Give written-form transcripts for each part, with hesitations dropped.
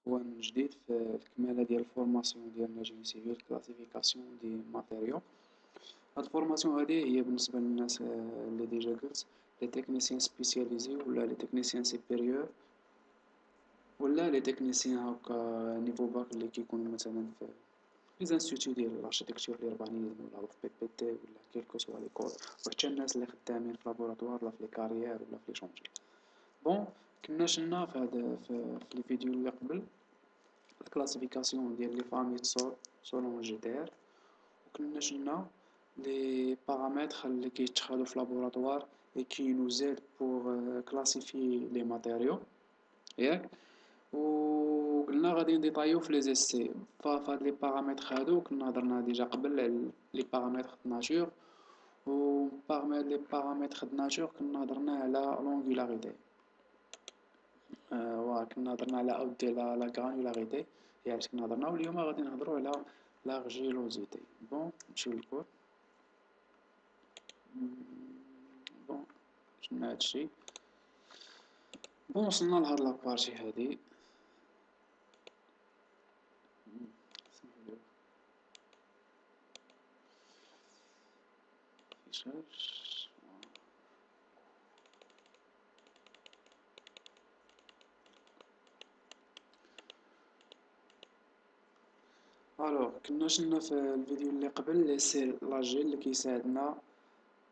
هو من جديد في الكمالة ديال الفورماسيون ديالنا جيني سيفيل كلاسيفيكاسيون دي ماتيريو. هاد الفورماسيون هادي هي بالنسبة للناس اللي ديجا قلت لي تكنيسيان سبيسياليزي ولا لي تكنيسيان سيبيريور ولا لي تكنيسيان هاكا نيفو باك اللي كيكونوا مثلا في لي زانستيتيو ديال الاركيتكتور اليابانيين ولا في بي بي تي ولا كيلكو سوا ليكول، وحتى الناس اللي خدامين في لابوراتوار ولا في لي كارير ولا في لي شونجي. بون كنا شلنا في هاد في الفيديو اللي قبل الكلاسيفيكاسيون ديال لي فامي سول سولون جي تي ار، وكنا شلنا لي بارامتر اللي كيتخادو في لابوراتوار اللي كينوزيد بوغ كلاسيفي لي ماتيريو ياك. وقلنا غادي نديطايو في لي زيسي فهاد لي بارامتر هادو كنا هضرنا ديجا قبل على لي بارامتر د ناتور، و باغمي لي بارامتر د ناتور كنا هضرنا على لونغولاريتي، كنا هضرنا على اودي لا غرانولاريتي هي علاش كنا هضرنا، واليوم غادي نهضروا على لارجيلوزيتي. بون نمشيو للكور. بون شفنا هادشي. بون وصلنا لهاد لابارتي هادي. الوغ كنا شلنا في الفيديو اللي قبل لي سي لاجيل اللي كيساعدنا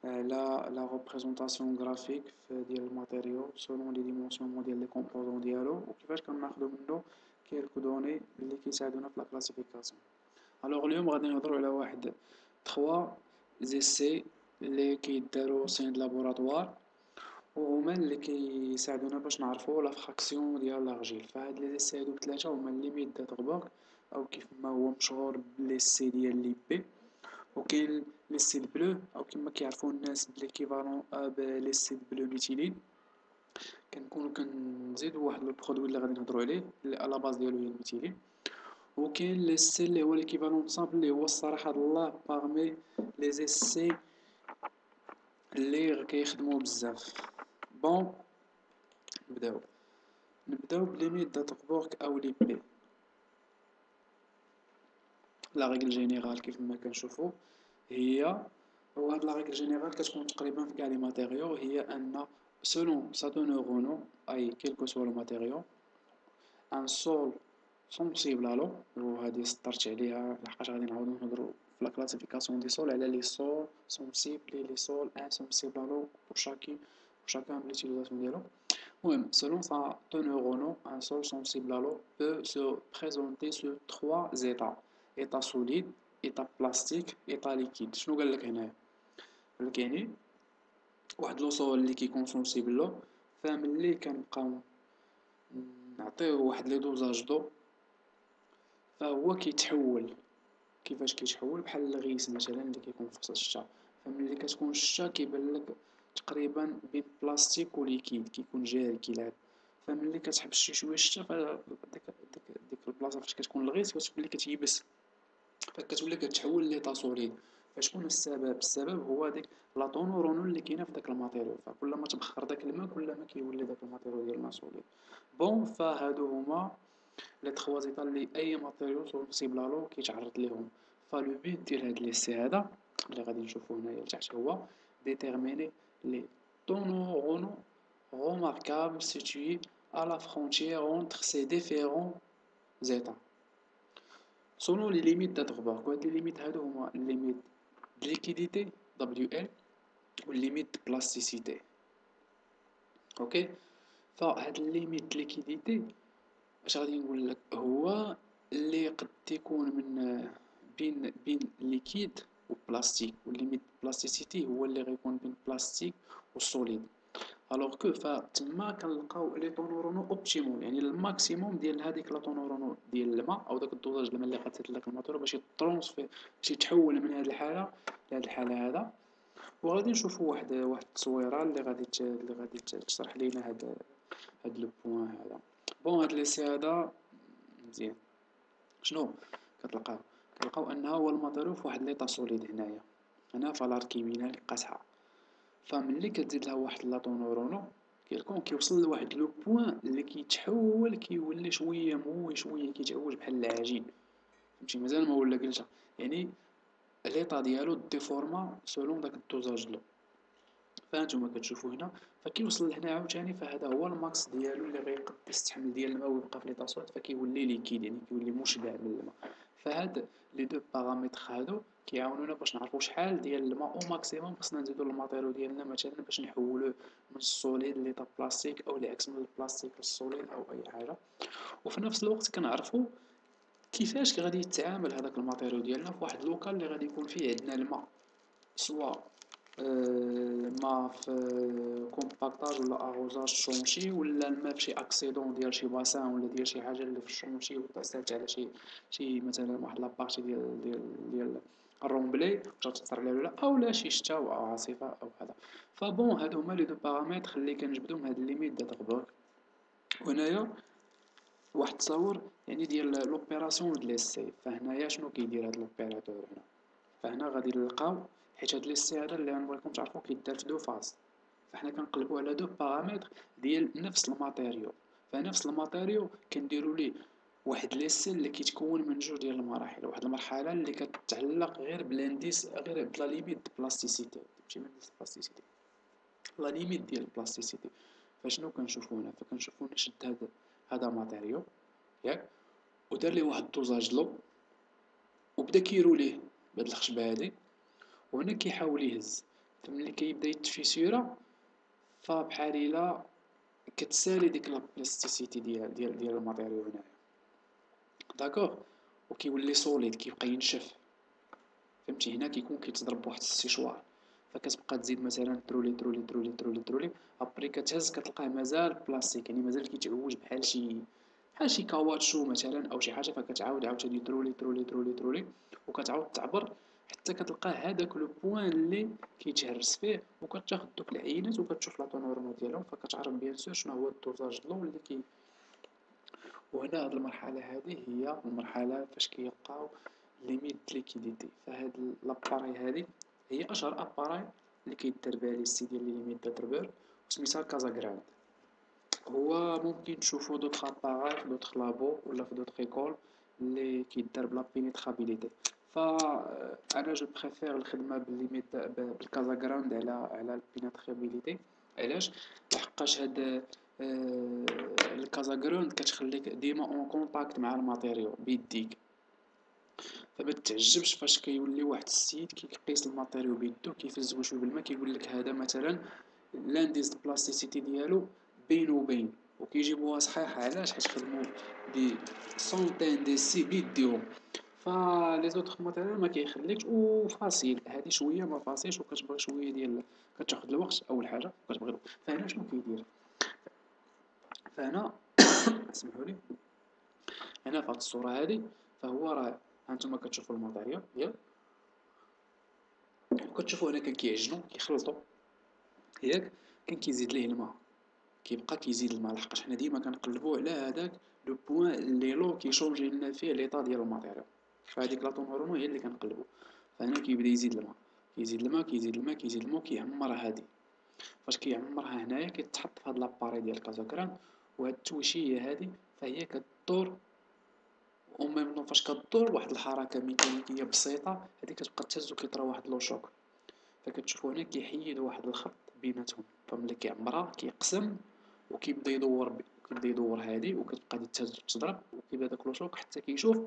على لا ريبريزونطاسيون غرافيك ديال الماتيريو سولون لي ديمونسيون ديال لي كومبوزون ديالو، وكيفاش كناخدو منو كيلكو دوني اللي كيساعدونا في لا كلاسيفيكاسيون. الوغ اليوم غادي نهضروا على واحد 3 زيسي اللي كيداروا سين لابوراتوار، وهما اللي كيساعدونا باش نعرفوا لا فراكسيون ديال لارجيل. فهاد لي زيسي هادو ثلاثه هما ليميت داتغبورغ، او كيف ما هو مشهور بلي سي ديال لي بي، وكاين لي سيد بلو او كما كيعرفوا الناس بليكيفالون لي سيد بلو ميتيلين. كنكونوا كنزيدوا واحد لو برودوي اللي غادي نهضروا عليه اللي على باز ديالو هي الميتيلين. وكاين لي سي اللي هو ليكيفالون سامبل اللي هو الصراحه الله باغمي لي زيسي اللي كيخدموا بزاف. بون نبداو بليميت داتغبورغ او لي بي. لا ريغل جينيرال كيف ما كنشوفوا هي، وهاد لا ريغل جينيرال كتكون تقريبا في كاع لي ماتيريو، هي ان سولون ساتو نورونو اي كيلكو سوا لو ماتيريو ان سول سونسيبل الو. وهادي سطرت عليها لحقاش غادي نعاودو نهضرو في لا كلاسيفيكاسيون دي سول على لي سول سونسيبل لي سول انسونسيبل الو pour chacun de l'utilisation ديالو. المهم selon sa teneur en eau, un sol sensible à l'eau peut se présenter sur 3 états: état solide, état plastique, état liquide. شنو قال لك هنايا؟ قال لك يعني واحد لو سول اللي كيكون سونسيبل لو، فملي كنبقاو نعطيوه واحد لي دوزاج دو فهو كيتحول. كيفاش كيتحول؟ بحال الغيس مثلا اللي كيكون في فصل الشتا، فملي كتكون الشتا كيبان لك تقريبا بين بلاستيك وليكيد، كيكون جاري كيلعب. فملي كتحبس شي شويه الشتا ديك البلاصه فاش كتكون الغيس كتولي كتيبس، فكتولي كتحول ليطا سوليد. فشكون السبب؟ السبب هو ديك لا طونورونو اللي كاينه في داك الماتيريال، فكل ما تبخر داك الماء كل ما كيولي داك الماتيريال ديالنا سوليد. بون فهادو هما لي تخوا زيتا اللي اي ماتيريال سونسيبل الو كيتعرض ليهم. فلو بيت ديال هاد ليسي هذا اللي غادي نشوفو هنايا لتحت هو ديتيرميني لي طونورونو remarquables situés à la frontière entre ces différents états selon les limites d'Atterberg. هاد لي ليميت هادو هما ليميت د ليكيديتي WL والليميت د بلاستيسيتي. اوكي، فهاد الليميت د ليكيديتي اش غادي نقول لك هو اللي قد يكون من بين ليكيد وبلاستيك، والليميت بلاستيسيتي هو اللي غيكون بين بلاستيك والسوليد. الوغ كو فتما كنلقاو لي طونورونو اوبتيموم، يعني الماكسيموم ديال هذيك لا طونورونو ديال الماء او داك الدوزاج الماء اللي غتزيد لك الماتور باش يترونسفير باش يتحول من هذه الحاله لهذه الحاله هذا. وغادي نشوفوا واحد التصويره اللي غادي تشرح لينا هاد لو بوين هذا. بون هاد ليسي هذا مزيان. شنو كتلقاو انه هو الماتيريال في واحد ليطا سوليد هنا فالاركيمينال قاصحه، فملي كتزيد لها واحد لا طونورونو كيلكون كيوصل لواحد لو بوين اللي كيتحول كيولي شويه موي شويه كيتعوج بحال العجين، فهمتي مازال ما ولا قلتها، يعني ليطا ديالو ديفورما سولون داك الدوزاج دلو. فهانتوما كتشوفوا هنا فكيوصل لهنا عاوتاني، فهذا هو الماكس ديالو اللي غيقد يستحمل ديال الماء ويبقى في ليطا سوليد، فكيولي ليكيد يعني كيولي مشبع من الماء. فهاد لي دو بارامتر هادو كيعاونونا باش نعرفوا شحال ديال الماء او ماكسيموم خصنا نزيدو للماتيريال ديالنا مثلا باش نحولوه من السوليد ليطا بلاستيك او العكس من البلاستيك للسوليد او اي حاجه. وفي نفس الوقت كنعرفوا كيفاش غادي يتعامل هذاك الماتيريال ديالنا في واحد اللوكال اللي غادي يكون فيه عندنا الماء، سوا ما في كومباكطاج ولا اغوزاج شونشي، ولا الماء فشي اكسيدون ديال شي باسان ولا ديال شي حاجه اللي في الشونشي وتأثرت على شي مثلا واحد لابارتي ديال الرومبلي تأثر عليها ولا اولا شي شتا او عاصفه او هذا. فبون هادو هما لي دو بارامتر اللي كنجبدو من هاد الليميت ديال غبر. وهنايا واحد التصاور يعني ديال لوبيراسيون د ليسي. فهنايا شنو كيدير هاد لوبيراتور هنا؟ فهنا غادي نلقاو حيت هاد ليسي هذا اللي غنبغيكم تعرفوا كيدار في دو فاز، فحنا كنقلبوا على دو بارامتر ديال نفس الماتيريو. فنفس الماتيريو كنديروا ليه واحد ليسي اللي كيتكون من جوج ديال المراحل، واحد المرحله اللي كتعلق غير بالانديس غير بلا ليميت بلاستيسيتي، ماشي من بلاستيسيتي لا ليميت ديال البلاستيسيتي. فشنو كنشوفوا هنا؟ فكنشوفوا شد هذا ماتيريو ياك ودار ليه واحد الدوزاج لو وبدا كيروليه بهاد الخشبه هادي، وهنا كيحاول يهز. فملي كيبدا يتفيسيرا فبحال الا كتسالي ديك لا بلاستيسيتي ديال الماتيريال هنايا، داكوغ، وكيولي سوليد كيبقى ينشف. فهمتي هنا كيكون كيتضرب بواحد السيشوار، فكتبقى تزيد مثلا ترولي ترولي ترولي ترولي ترولي ابري كتهز كتلقاه مازال بلاستيك، يعني مازال كيتعوج بحال شي كاواتشو مثلا او شي حاجه. فكتعاود عاوتاني ترولي ترولي ترولي ترولي وكتعاود تعبر حتى كتلقاه هذاك لو بوين اللي كيتهرس فيه، وكتاخد دوك العينات وكتشوف لا طونورمون ديالهم، فكتعرف بيان سور شنو هو الدوزاج دلو اللي وهنا هاد المرحلة هادي هي المرحلة فاش كيلقاو ليميت ليكيديتي. فهاد لاباراي هادي هي اشهر اباراي اللي كيدار بها ليستي ديال لي ليميت داتربور، وسميتها كازاغراند. هو ممكن تشوفو دوطخ اباراي في دوطخ لابو ولا في دوطخ ايكول اللي كيدار بلا بينيترابيليتي. انا جو بريفير الخدمه بالليميت بالكازاغراند على البينيترابيليتي. علاش؟ لحقاش هاد الكازاغراند كتخليك ديما اون كونتاكت مع الماتيريال بيديك. فما تعجبش فاش كيولي واحد السيد كيقيس الماتيريال بيدو كيفزو شويه بالماء كيقول لك هذا مثلا لانديز بلاستيسيتي ديالو بين وبين، وكيجيبوها صحيحه. علاش؟ حيت خدموا دي سونتين دي سي بيديهم. لي زوطخ ماتيريال ما كيخليكش وفاصيل، هادي شويه ما فاصيلش وكتبغي شويه ديال كتاخد الوقت اول حاجه كتبغي. فهنا شنو كيدير؟ فهنا اسمحوا لي، هنا في هاد الصوره هادي فهو راه هانتوما كتشوفوا الماتيريال ديال وكتشوفوا هنا كان كيعجنوا كيخلطوا ياك، كان كيزيد ليه الماء، كيبقى كيزيد الماء لحقاش حنا ديما كنقلبوا على هذاك لو بوين اللي لو كيشونجي لنا فيه ليطا ديال الماتيريال. فهاديك لاطون هورمون هي اللي كنقلبوا. فهنا كيبدا يزيد الماء كيزيد الماء كيزيد الماء كيزيد الماء كيعمرها هادي. فاش كيعمرها هنايا كيتحط في هاد لاباري ديال الكازوكران، وهاد التويشيه هادي فهي كدور او ميم طون. فاش كدور واحد الحركه ميكانيكيه بسيطه هادي كتبقى تهز وكيطرا واحد لوشوك. فكتشوفوا هنا كيحيد واحد الخط بيناتهم، فملي كيعمرها كيقسم وكيبدا يدور كيبدا يدور هادي وكتبقى تهز وتضرب وكيبدا داك لوشوك حتى كيشوف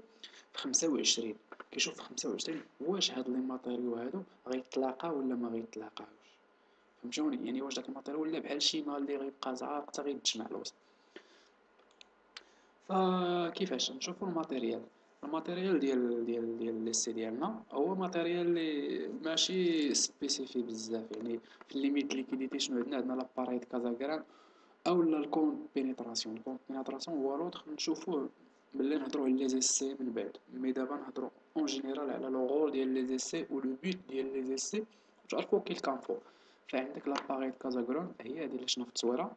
في 25. كيشوف في 25 واش هاد لي ماتيريو هادو غيتلاقاو ولا ما غيتلاقاوش. فهمتوني؟ يعني واش داك الماتيريال ولا بحال شي ماء اللي غيبقى زعاق حتى غيتجمع الوسط. فكيفاش نشوفوا الماتيريال ديال ليسي ديالنا هو ماتيريال اللي ماشي سبيسيفي بزاف. يعني في الليميت ليكيديتي شنو عندنا لاباري كازاغران اولا الكونت بينيتراسيون. الكونت بينيتراسيون هو لوطخ نشوفوه ملي نهضروا على لي زيسي من بعد، مي دابا نهضروا اون جينيرال على لو رول ديال لي زيسي و لو بوت ديال لي زيسي وتعرفوا كي الكامبو. فعندك لاباري كازاغران هي هذه اللي شفنا في التصويره،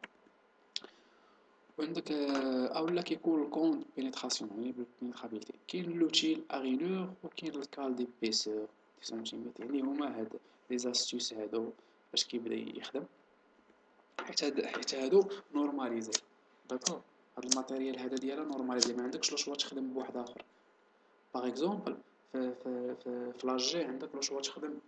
وعندك اولا كيكون الكونت بينيتراسيون يعني بالبينيترابيلتي. كاين لوتيل اغينور وكاين الكال دي بيسور دي سنتيمتر. يعني هما هاد لي زاستيوس هادو باش كيبدا يخدم. حيت هادو نورماليزي. داكوغ، هاد الماتيريال هذا ديالها نورماليزي، ما عندكش لو شوا تخدم بواحد اخر. باغ اكزومبل في لاجي عندك لو شوا تخدم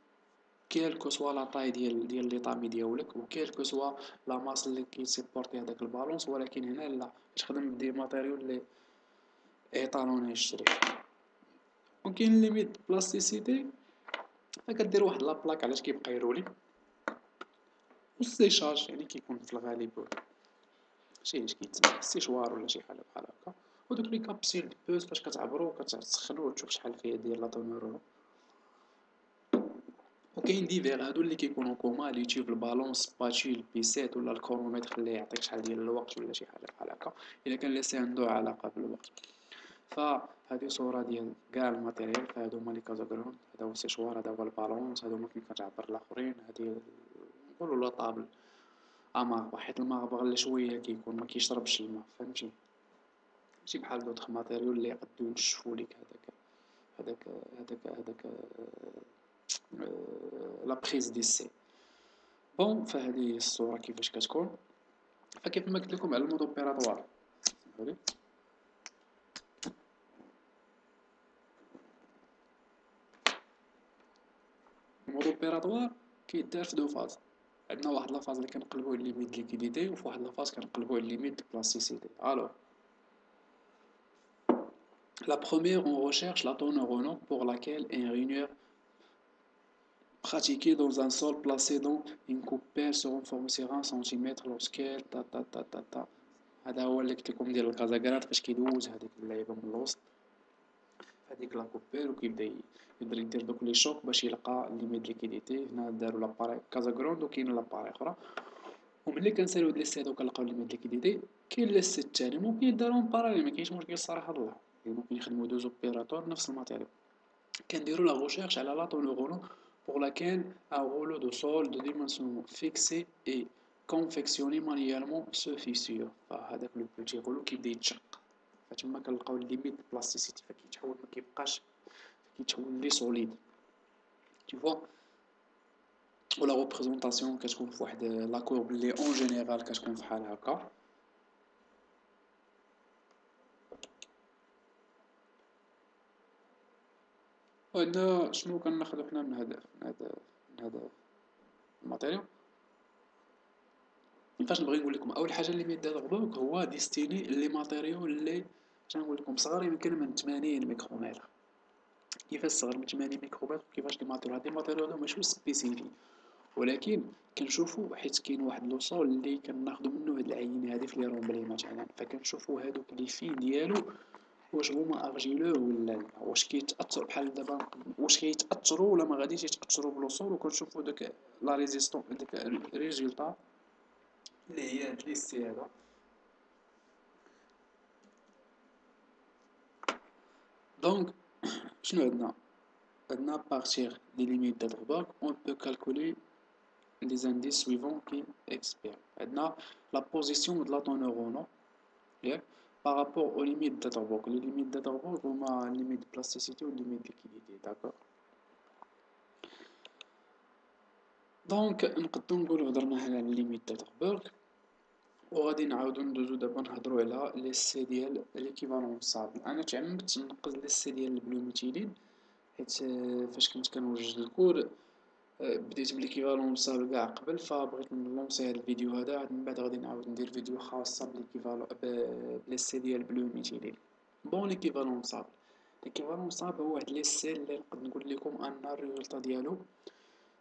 كيلكو سوا لا طاي ديال لي طامي ديالك، وكيلكو سوا لا ماس اللي كيسيبورتي هذاك البالونس، ولكن هنا لا، كتخدم بدي ماتيريال اللي ايطالوني يشري. وكاين ليميت بلاستيسيتي، فكدير واحد لابلاك علاش كيبقى يرولي، والسيشاج يعني كيكون في الغالب شي اش كيتسمى السيشوار ولا شي حاجه بحال هكا. ودوك لي كابسول دو بوز فاش كتعبرو كتسخنو وتشوف شحال فيه ديال لا طونورو. وكاين ديفير هادو اللي كيكونوا كوما اللي تجيب البالون سباتشي البيسيت ولا الكروميتر اللي يعطيك شحال ديال الوقت ولا شي حاجه بحال هكا، الا كان ليسي عنده علاقه بالوقت. فهذه صوره ديال كاع الماتيريال، فهادو هما لي كازاغرون، هذا هو السيشوار، هذا هو البالونس، هادو هما كيف كتعبر الاخرين. هذه نقولوا لا طابل اماغ، حيت الماغ غير شويه كيكون ما كيشربش الماء، فهمتي؟ ماشي بحال دوطخ ماتيريال اللي يقدو ينشفوا ليك هذاك لا بريز دي سي. بون، فهذه هي الصوره كيفاش كتكون. فكيف ما قلت لكم على المود اوبيراتوار، سمحولي. المود اوبيراتوار كيدار في دو فاز. عندنا واحد لا فاز اللي كنقلبوه ليميت ليكيديتي، وفي واحد لا فاز كنقلبوه ليميت بلاستيسيتي. الو la première, on recherche la tonne Renault pour laquelle un réunion pratiqué dans un sol placé dans une coupelle se renforcera 1 cm lorsqu'elle ta ta ta ta ta. هذا هو اللي قلت لكم ديال الكازاكرات فاش كيدوز هذيك اللعيبه من الوسط هذيك لا كوبيل، وكيبدا يقدر يدير دوك لي شوك باش يلقى ليميت ليكيديتي. هنا داروا لاباري كازاكروند، وكاين لاباري اخرى، وملي كنساليو هاد ليسي هادو كنلقاو ليميت ليكيديتي. كاين ليسي الثاني ممكن يدارهم باراليل، ما كاينش مشكل الصراحه الله، ممكن يخدموا دوز اوبيراتور نفس الماتيريال. كنديروا لا ريشيرش على لا طون غولو pour laquelle un rouleau de sol de dimension fixée et confectionné manuellement se fissure. فهذاك لو بوتي غولو كيبدا يتشق، فتما كنلقاو الليميت بلاستيسيتي، فكيتحول ما كيبقاش، كيتحول لي سوليد، tu vois. ولا ريبريزونطاسيون كتكون في واحد لا كورب اللي اون جينيرال كتكون فحال هكا. وعندنا شنو كناخدو حنا من هذا الماتيريال. فاش نبغي نقول لكم اول حاجه اللي ميدا دوك هو ديستيني لي ماتيريال اللي تنقول لكم صغار يمكن من 80 ميكرومتر. كيفاش صغر من 80 ميكرومتر؟ كيفاش لي ماتيريال؟ هاد لي ماتيريال ماشي سبيسيفيك، ولكن كنشوفوا حيت كاين واحد لوصول اللي كناخذوا منه هاد العينه هادي في لي رومبلي مثلا، فكنشوفوا هادوك لي في ديالو واش هما ارجيلو ولا لا، واش كيتاثر بحال دابا، واش كيتاثروا ولا ما غاديش يتاثروا بلوصول. وكنشوفوا داك لا ريزيستون داك الريزولطا اللي هي هاد لي سي هذا. دونك شنو عندنا؟ عندنا partir des limites d'Adrobak on peut calculer les indices suivants qui experts. عندنا la position de la tonne Renault par rapport aux limites d'Adrobak. Les limites d'Adrobak هما limite de plasticité ou limite de liquidité, d'accord. دونك نقدروا نقولوا هضرنا على الليميت d'Adrobak، وغادي نعاودو ندوزو دابا نهضروا على لي سي ديال ليكيفالون صابل. انا تعمدت نقص لي سي ديال البلوميتيلين حيت فاش كنت كنوجد الكود بديت بليكيفالون صابل كاع قبل، فبغيت نلونسي هاد الفيديو هذا، من بعد غادي نعاود ندير فيديو خاصه بليكيفالون بلي سي ديال البلوميتيلين. بون ليكيفالون صابل، ليكيفالون صابل هو واحد لي سي اللي نقدر نقول لكم ان الريزولطا ديالو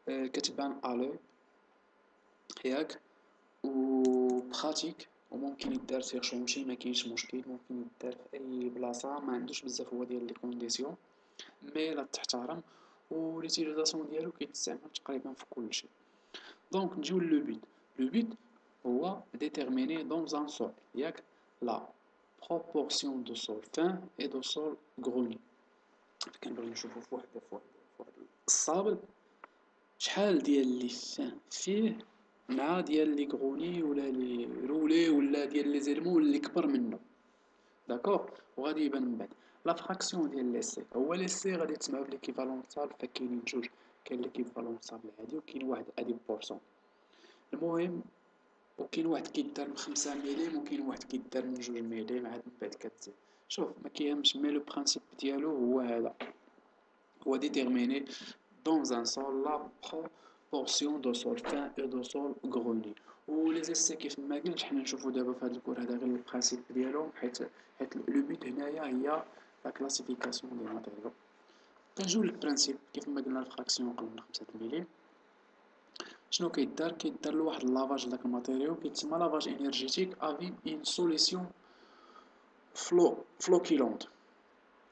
كتبان الو ياك، و براتيك، وممكن يدار فيه شونشي ما كاينش مشكل، ممكن يدار في اي بلاصه، ما عندوش بزاف هو ديال لي كونديسيون مي لا تحترم، و ليتيليزاسيون ديالو كيتستعمل تقريبا في كلشي. دونك نجيو لو بيت. لو بيت هو ديتيرميني دون ان سول ياك لا بروبورسيون دو سول فان اي دو سول غروني. كنبغي نشوفو في واحد الصابل شحال ديال لي فان فيه مع ديال لي غروني ولا لي رولي ولا ديال لي زيلمون اللي كبر منه، داكوغ. وغادي يبان من بعد لا فراكسيون ديال لي سي. هو لي سي غادي تسمعوا بليكيفالون صابل، فكاينين جوج، كاين ليكيفالون صابل العادي وكاين واحد ادي بورسون. المهم وكاين واحد كيدار من 5 مليم وكاين واحد كيدار من 2 مليم عاد من بعد كتزيد. شوف ما كيهمش، مي لو برانسيپ ديالو هو هذا، هو ديتيرميني dans un sol la proportion de sol fin et de sol grenu. و لي زيسي كيف ما قلت حنا نشوفو دابا في هذا الكور هذا غير البرانسيپ ديالهم، حيت لو بوت هنايا هي لا كلاسيفيكاسيون ديال الماتيريال. كنجيو للبرانسيپ كيف ما قلنا الفراكسيون قلنا 5 مليم. شنو كيدار لواحد لافاج لداك الماتيريال كيتسمى لافاج انرجيتيك افي اون سوليسيون فلوكيلونت.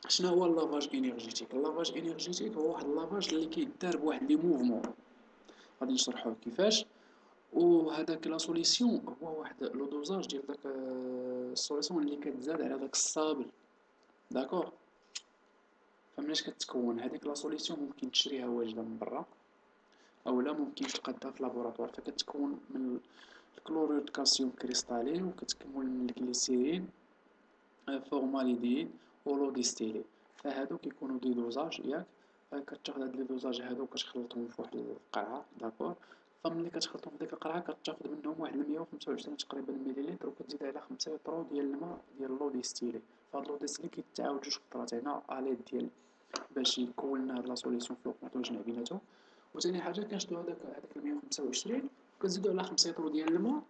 شنو هو اللافاج انرجيتيك؟ اللافاج انرجيتيك هو واحد اللافاج اللي كيدار بواحد لي موفمون، غادي نشرحوه كيفاش. وهذاك لا سوليسيون هو واحد لو دوزاج ديال داك السوليسيون اللي كتزاد على داك الصابل، داكوغ. فمناش كتكون هذيك لا سوليسيون ممكن تشريها واجده من برا اولا ممكن تقادها في لابوراتوار، فكتكون من الكلوريد كالسيوم كريستالين وكتكون من الجليسيرين فورمالديد ولو ديستيلي. فهادو كيكونوا دي دوزاج ياك، كتاخد هاد لي دوزاج هادو كتخلطهم في واحد القرعه، داكور. فملي كتخلطهم في ديك القرعه كتاخد منهم واحد 125 تقريبا مليلتر وكتزيد على 5 لتر ديال الماء ديال لو ديستيلي. فهاد لو ديستيلي كيتعاود جوج خطرات هنا اليد ديال باش يكون لنا هاد لا سوليسيون فلوق مجمع بيناتهم. وثاني حاجه كنشدو هذاك 125 كنزيدو على 5 لتر ديال الماء.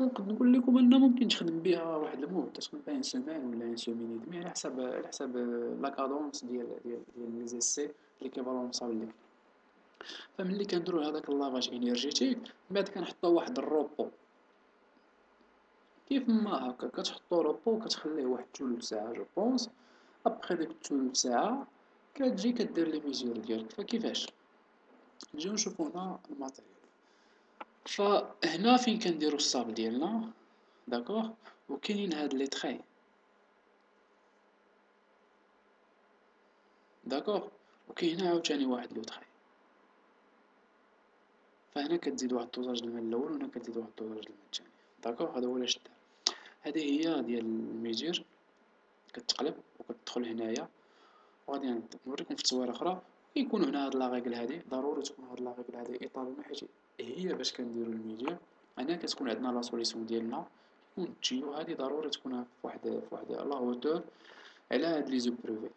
نقدر نقول لكم ان ممكن تخدم بها واحد المده، تخدم بها ان سيمين ولا ان سيمين دمي على حسب لا كادونس ديال لي زيسي ليكيفالون صابلي. فملي كنديرو هذاك اللافاج انرجيتيك من بعد كنحطو واحد الروبو كيف ما هكا، كتحطو روبو كتخليه واحد ثلث ساعه جو بونس. ابخي ديك ثلث ساعه كتجي كدير لي ميزور ديالك. فكيفاش نجيو نشوفو هنا الماتيريال؟ فهنا فين كنديرو الصابل ديالنا، داكوغ. وكاينين هاد لي تخي، داكوغ. وكاين هنا عاوتاني واحد لو تخي. فهنا كتزيد واحد الدوزاج الماء الاول وهنا كتزيد واحد الدوزاج الماء الثاني، داكوغ. هذا هو علاش دار. هذه هي ديال الميزير، كتقلب وكتدخل هنايا. وغادي نوريكم في تصويره اخرى. كيكون هنا هاد لاغيكل هادي، ضروري تكون هاد لاغيكل هادي ايطاليين، حيت هي باش كنديرو الميزير. هنا كتكون عندنا لا سوليسيون ديالنا، كتكون التيو هادي ضروري تكون في واحد لا هوتور على هاد لي زوبروفيت.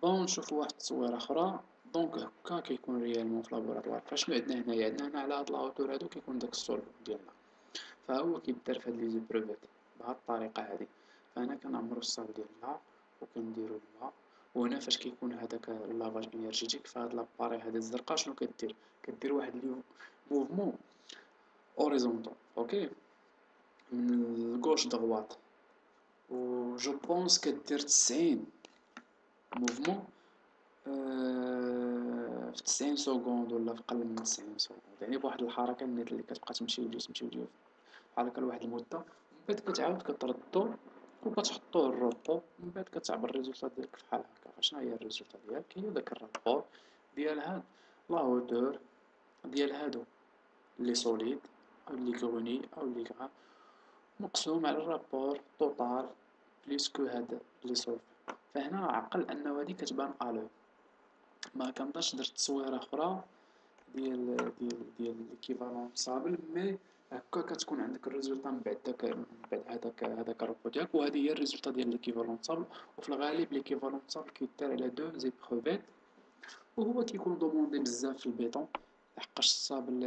بون نشوفو واحد التصويره اخرى. دونك هكا كيكون ريالمون في لابوراتوار. فشنو عندنا هنايا؟ عندنا هنا على هاد لا هوتور هادو كيكون داك السولف ديالنا، فهو كيدار في هاد لي زوبروفيت بهاد الطريقه هادي. فهنا كنعمرو الصابل ديالنا وكنديرو الماء. وهنا فاش كيكون هذاك اللافاج انرجيتيك فهاد لاباري هادي الزرقاء شنو كدير واحد لي موفمون اوريزونتال، اوكي، من الغوش دغوات. و جو بونس كدير 90 موفمون في 90 سكوند ولا في اقل من 90 سكوند، يعني بواحد الحركه نيت اللي كتبقى تمشي وتجي بحال هكا لواحد المده. من بعد كتعاود كتردو وكتحطوه الروبو. من بعد كتعبر الريزولطا ديالك بحال هكا. فشنو هي الريزولطا ديالك؟ هي داك الرابور ديال هاد لا هوتور ديال هادو لي سوليد او لي كروني او لي غران مقسوم على الرابور توتال بليسكو هاد لي سولف. فهنا عقل انه هادي كتبان الو. ما كنبقاش درت تصويره اخرى ديال ليكيفالون صابل، مي هكا كتكون عندك الريزولطا من بعد هذاك الروبو ديالك. وهذه هي الريزولطا ديال ليكيفالون صابل. وفي الغالب ليكيفالون صابل كيدار على دو زيبروفيت، وهو كيكون دوموندي بزاف في البيطون، لحقاش الصابل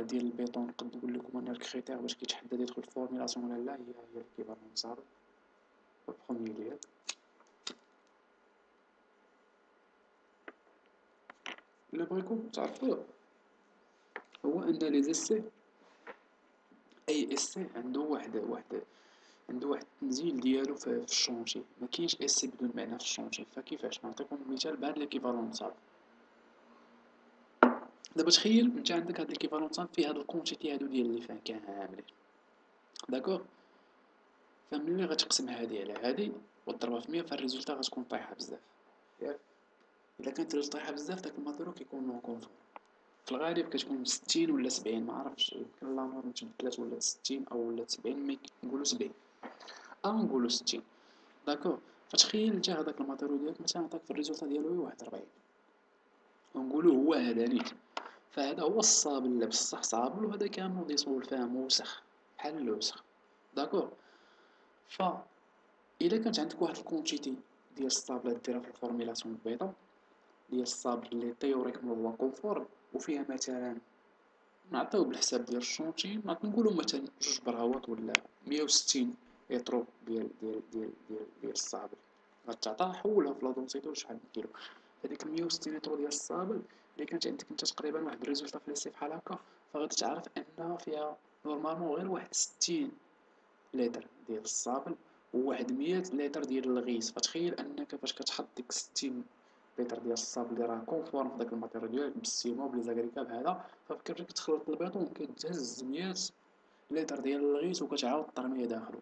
ديال البيطون نقد نقول لكم انا الكريتير باش كيتحدد يدخل الفورميلاسيون ولا لا هي ليكيفالون صابل البروميير ديال. الا بغيتكم تعرفوه هو ان لي زيسي، اي اسي عنده واحد التنزيل ديالو في الشونشي. ما كاينش اسي بدون معنى في الشونشي. فكيفاش نعطيكم مثال بهاد ليكيفالون صاب. دابا تخيل انت عندك هاد ليكيفالون صاب فيه هاد الكونتيتي هادو ديال اللي فيه كاملين، داكوغ. فملي غتقسم هادي على هادي وتضربها في 100 فالريزولطا غتكون طايحه بزاف، ياك. الا كانت الريزولطا طايحه بزاف داك الماتيريال كيكون نون كونفورم. في الغالب كتكون 60 ولا 70، ما عرفتش يمكن لا نورم تبدلات ولات 60 او ولات 70، مي نقولوا 70 او نقولوا 60، داكوغ. فتخيل انت هذاك الماتيريال ديالك مثلا عطاك في الريزولطا ديالو واحد 40، ونقولوا هو هذا نيت. فهذا هو الصابل اللي بصح صابل، وهذا كامل ديسولف فيه موسخ بحال اللوسخ. داكور. ف الا كانت عندك واحد الكونتيتي ديال الصابله ديرها في الفورميلاسيون بيضاء ديال الصابل اللي تيوريكمون هو كونفورم، وفيها مثلا نعطيو بالحساب ديال الشونتي، نقولو مثلا 2 براوات ولا 160 ايترو ديال الصابل، غتعطى حولها في لادونسيتور شحال من كيلو. هذيك 160 لتر ديال الصابل اللي كانت عندك انت تقريبا واحد الريزولتا في ليسي بحال هكا، فغادي تعرف انها فيها نورمالمون غير واحد 60 لتر ديال الصابل وواحد 100 لتر ديال الغيس. فتخيل انك فاش كتحط ديك 60 لتر ديال الصابل اللي راه كونفورم في داك الماتيريال ديالك بالسيمو بلي زاكريكاب هذا، فكتبدا كتخلط البيطون كتهز 100 لتر ديال الغيس وكتعاود ترميه داخلو.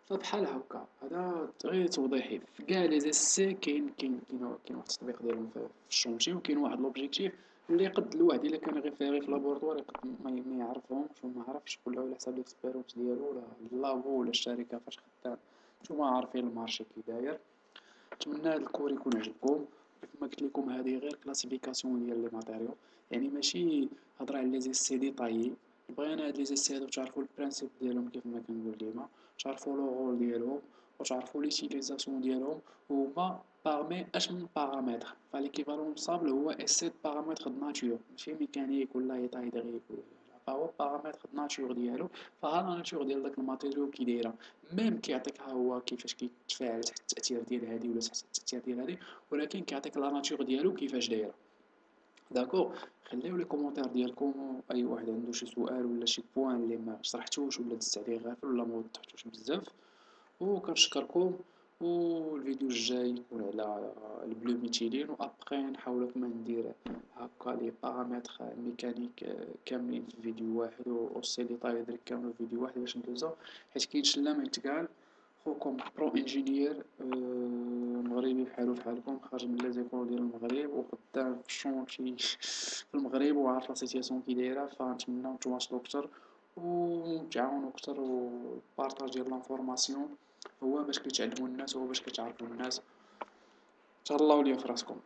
فبحال هكا هذا غير توضيحي في كاع لي زيسي. كاين واحد التطبيق ديالهم في الشونتي، وكاين واحد لوبجيكتيف اللي يقد الواحد الا كان غير فيها في لابورطوار يقد ما يعرفهمش وما عرفش، ولا على حساب ليكسبيرونس ديالو ولا اللابو ولا الشركه فاش خدام، نتوما عارفين المارشي كي داير. نتمنى هذا الكور يكون عجبكم. كيف ما قلت لكم هذه غير كلاسيفيكاسيون ديال لي ماتيريو، يعني ماشي هضره على لي زيسي ديطايي. بغينا هاد لي زيسي هادو تعرفوا البرانسيپ ديالهم كيف ما كنقول ديما، تعرفوا لو رول ديالهم وتعرفوا ليتيليزاسيون ديالهم. هما باغمي اش من بارامتر، فاليكيفالون صابل هو اسي دو بارامتر د ناتور ماشي ميكانيك ولا ايطايدغيك ولا، فهو بارامتر د ناتور ديالو. فها لا ناتور ديال داك الماتيريو كي دايره، ميم كيعطيك ها هو كيفاش كيتفاعل تحت التأثير ديال هادي ولا تحت التأثير ديال هادي، ولكن كيعطيك لا ناتور ديالو كيفاش دايره. داكور. خليو لي كومونتير ديالكم، اي واحد عنده شي سؤال ولا شي بوين اللي ما شرحتوش ولا دزت عليه غافل ولا ما وضحتوش بزاف، وكنشكركم. والفيديو الجاي يكون على البلو ميتيلين، وابخي نحاول كما ندير هكا لي بارامتر ميكانيك كاملين في فيديو واحد، وسي ديتاي درك كامل في فيديو واحد باش ندوزو، حيت كاين شلا ما يتقال. خوكم برو انجينير مغربي بحالو بحالكم، خارج من لي زيكول ديال المغرب وخدام في الشونتي في المغرب وعارف لا سيتياسيون كي دايره. فنتمنى نتواصلوا اكثر ونتعاونوا اكثر، والبارطاج ديال لانفورماسيون هو باش كيتعلموا الناس، هو باش كيتعرفوا الناس. تهلاو ليا فراسكم.